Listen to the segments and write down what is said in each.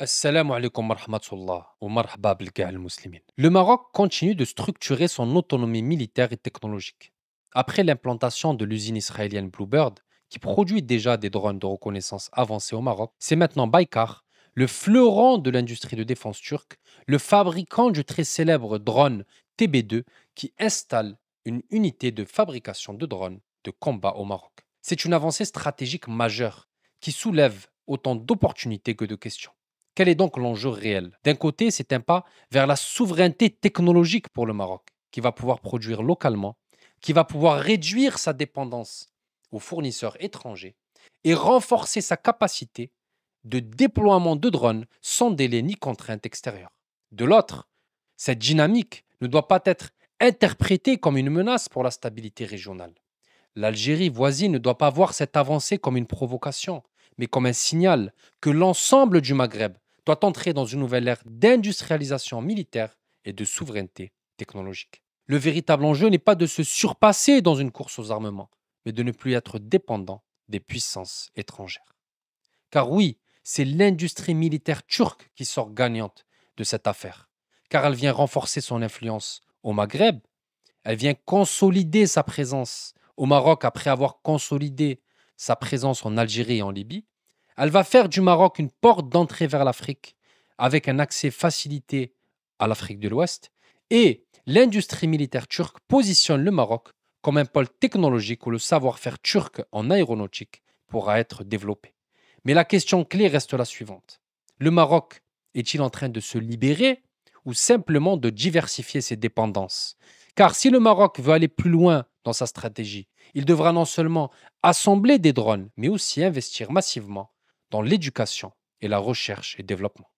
Assalamu alaikum wa rahmatullah wa marhaba bil gars al-muslimin. Le Maroc continue de structurer son autonomie militaire et technologique. Après l'implantation de l'usine israélienne Bluebird, qui produit déjà des drones de reconnaissance avancés au Maroc, c'est maintenant Baykar, le fleuron de l'industrie de défense turque, le fabricant du très célèbre drone TB2, qui installe une unité de fabrication de drones de combat au Maroc. C'est une avancée stratégique majeure qui soulève autant d'opportunités que de questions. Quel est donc l'enjeu réel? D'un côté, c'est un pas vers la souveraineté technologique pour le Maroc, qui va pouvoir produire localement, qui va pouvoir réduire sa dépendance aux fournisseurs étrangers et renforcer sa capacité de déploiement de drones sans délai ni contrainte extérieure. De l'autre, cette dynamique ne doit pas être interprétée comme une menace pour la stabilité régionale. L'Algérie voisine ne doit pas voir cette avancée comme une provocation, mais comme un signal que l'ensemble du Maghreb doit entrer dans une nouvelle ère d'industrialisation militaire et de souveraineté technologique. Le véritable enjeu n'est pas de se surpasser dans une course aux armements, mais de ne plus être dépendant des puissances étrangères. Car oui, c'est l'industrie militaire turque qui sort gagnante de cette affaire, car elle vient renforcer son influence au Maghreb, elle vient consolider sa présence au Maroc après avoir consolidé sa présence en Algérie et en Libye. Elle va faire du Maroc une porte d'entrée vers l'Afrique avec un accès facilité à l'Afrique de l'Ouest. Et l'industrie militaire turque positionne le Maroc comme un pôle technologique où le savoir-faire turc en aéronautique pourra être développé. Mais la question clé reste la suivante. Le Maroc est-il en train de se libérer ou simplement de diversifier ses dépendances? Car si le Maroc veut aller plus loin dans sa stratégie, il devra non seulement assembler des drones, mais aussi investir massivement dans l'éducation et la recherche et développement.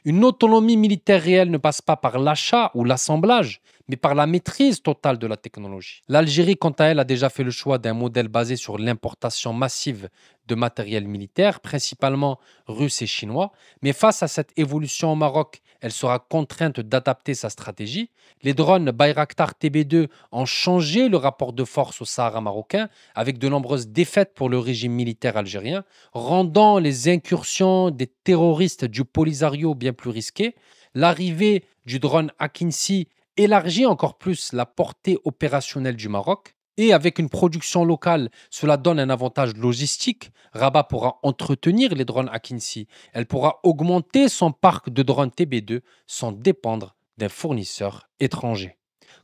Une autonomie militaire réelle ne passe pas par l'achat ou l'assemblage, mais par la maîtrise totale de la technologie. L'Algérie, quant à elle, a déjà fait le choix d'un modèle basé sur l'importation massive de matériel militaire, principalement russe et chinois. Mais face à cette évolution au Maroc, elle sera contrainte d'adapter sa stratégie. Les drones Bayraktar TB2 ont changé le rapport de force au Sahara marocain, avec de nombreuses défaites pour le régime militaire algérien, rendant les incursions des terroristes du Polisario bien plus risquées. L'arrivée du drone Akinci élargit encore plus la portée opérationnelle du Maroc. Et avec une production locale, cela donne un avantage logistique. Rabat pourra entretenir les drones Akinci. Elle pourra augmenter son parc de drones TB2 sans dépendre d'un fournisseur étranger.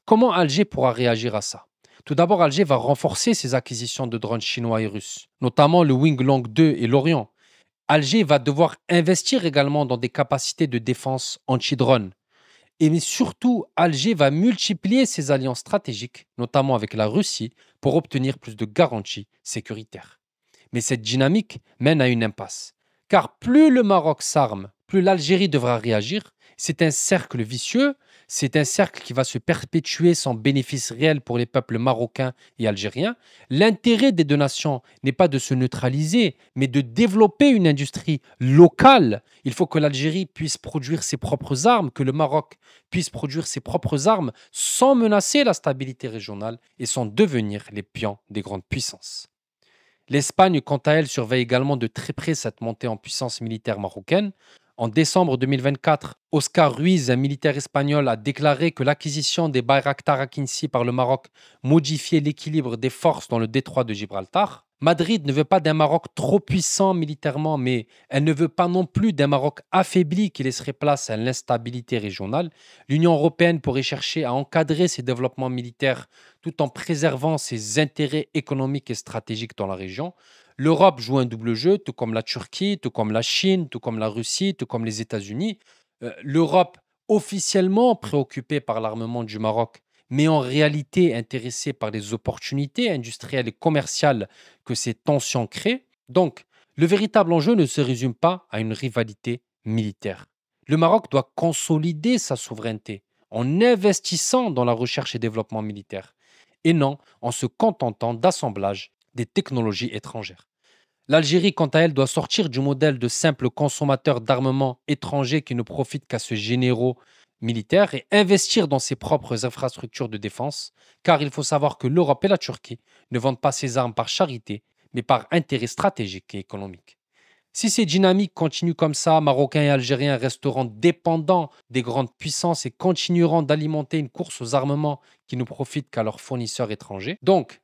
Comment Alger pourra réagir à ça? Tout d'abord, Alger va renforcer ses acquisitions de drones chinois et russes, notamment le Winglong 2 et l'Orient. Alger va devoir investir également dans des capacités de défense anti-drone. Et mais surtout, Alger va multiplier ses alliances stratégiques, notamment avec la Russie, pour obtenir plus de garanties sécuritaires. Mais cette dynamique mène à une impasse. Car plus le Maroc s'arme, plus l'Algérie devra réagir. C'est un cercle vicieux, c'est un cercle qui va se perpétuer sans bénéfice réel pour les peuples marocains et algériens. L'intérêt des deux nations n'est pas de se neutraliser, mais de développer une industrie locale. Il faut que l'Algérie puisse produire ses propres armes, que le Maroc puisse produire ses propres armes sans menacer la stabilité régionale et sans devenir les pions des grandes puissances. L'Espagne, quant à elle, surveille également de très près cette montée en puissance militaire marocaine. En décembre 2024, Oscar Ruiz, un militaire espagnol, a déclaré que l'acquisition des Bayraktar Akinci par le Maroc modifiait l'équilibre des forces dans le détroit de Gibraltar. Madrid ne veut pas d'un Maroc trop puissant militairement, mais elle ne veut pas non plus d'un Maroc affaibli qui laisserait place à l'instabilité régionale. L'Union européenne pourrait chercher à encadrer ses développements militaires tout en préservant ses intérêts économiques et stratégiques dans la région. L'Europe joue un double jeu, tout comme la Turquie, tout comme la Chine, tout comme la Russie, tout comme les États-Unis. L'Europe, officiellement préoccupée par l'armement du Maroc, mais en réalité intéressée par les opportunités industrielles et commerciales que ces tensions créent. Donc, le véritable enjeu ne se résume pas à une rivalité militaire. Le Maroc doit consolider sa souveraineté en investissant dans la recherche et développement militaire, et non en se contentant d'assemblage des technologies étrangères. L'Algérie, quant à elle, doit sortir du modèle de simple consommateur d'armement étranger qui ne profite qu'à ce généraux militaire et investir dans ses propres infrastructures de défense, car il faut savoir que l'Europe et la Turquie ne vendent pas ces armes par charité, mais par intérêt stratégique et économique. Si ces dynamiques continuent comme ça, Marocains et Algériens resteront dépendants des grandes puissances et continueront d'alimenter une course aux armements qui ne profite qu'à leurs fournisseurs étrangers. Donc,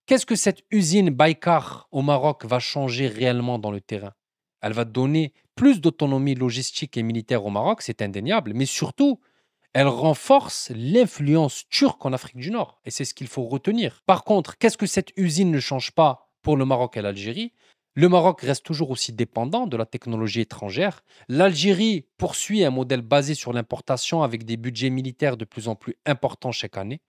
qu'est-ce que cette usine Baïkar au Maroc va changer réellement dans le terrain? Elle va donner plus d'autonomie logistique et militaire au Maroc, c'est indéniable, mais surtout, elle renforce l'influence turque en Afrique du Nord. Et c'est ce qu'il faut retenir. Par contre, qu'est-ce que cette usine ne change pas pour le Maroc et l'Algérie? Le Maroc reste toujours aussi dépendant de la technologie étrangère. L'Algérie poursuit un modèle basé sur l'importation avec des budgets militaires de plus en plus importants chaque année.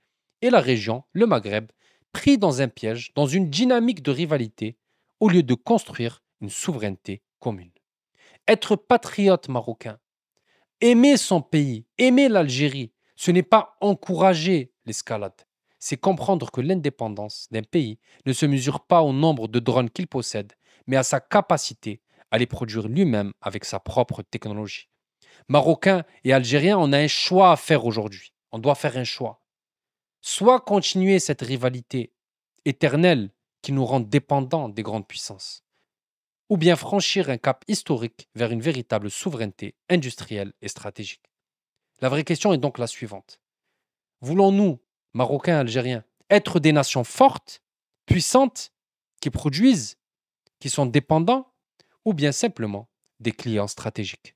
Et la région, le Maghreb, pris dans un piège, dans une dynamique de rivalité, au lieu de construire une souveraineté commune. Être patriote marocain, aimer son pays, aimer l'Algérie, ce n'est pas encourager l'escalade. C'est comprendre que l'indépendance d'un pays ne se mesure pas au nombre de drones qu'il possède, mais à sa capacité à les produire lui-même avec sa propre technologie. Marocains et Algériens, on a un choix à faire aujourd'hui. On doit faire un choix. Soit continuer cette rivalité éternelle qui nous rend dépendants des grandes puissances, ou bien franchir un cap historique vers une véritable souveraineté industrielle et stratégique. La vraie question est donc la suivante. Voulons-nous, Marocains et Algériens, être des nations fortes, puissantes, qui produisent, qui sont dépendants, ou bien simplement des clients stratégiques?